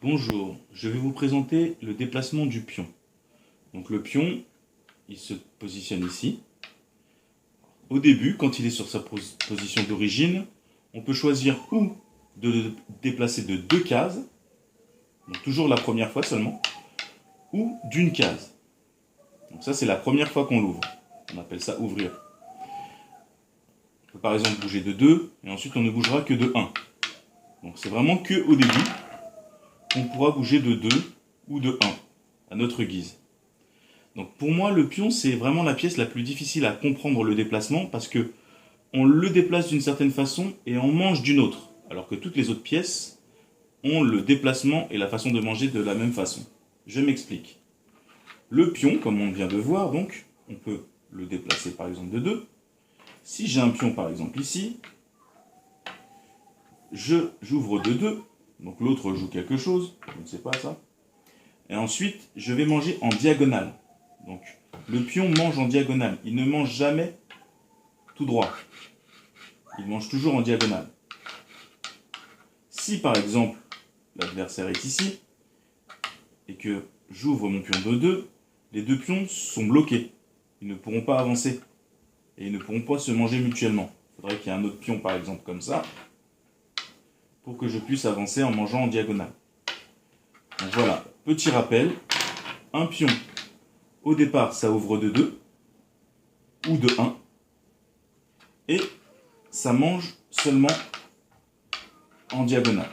Bonjour, je vais vous présenter le déplacement du pion. Donc le pion, il se positionne ici. Au début, quand il est sur sa position d'origine, on peut choisir ou de le déplacer de 2 cases, donc toujours la première fois seulement, ou d'une case. Donc ça c'est la première fois qu'on l'ouvre. On appelle ça ouvrir. On peut par exemple bouger de 2, et ensuite on ne bougera que de 1. Donc c'est vraiment que au début qu'on pourra bouger de 2 ou de 1, à notre guise. Donc pour moi, le pion, c'est vraiment la pièce la plus difficile à comprendre le déplacement parce que on le déplace d'une certaine façon et on mange d'une autre, alors que toutes les autres pièces ont le déplacement et la façon de manger de la même façon. Je m'explique. Le pion, comme on vient de voir, donc, on peut le déplacer par exemple de 2. Si j'ai un pion par exemple ici, j'ouvre de 2, donc l'autre joue quelque chose, je ne sais pas ça. Et ensuite, je vais manger en diagonale. Donc, le pion mange en diagonale. Il ne mange jamais tout droit. Il mange toujours en diagonale. Si, par exemple, l'adversaire est ici, et que j'ouvre mon pion de 2, les deux pions sont bloqués. Ils ne pourront pas avancer. Et ils ne pourront pas se manger mutuellement. Il faudrait qu'il y ait un autre pion, par exemple, comme ça, pour que je puisse avancer en mangeant en diagonale. Donc voilà, petit rappel. Un pion, au départ, ça ouvre de 2 ou de 1. Et ça mange seulement en diagonale.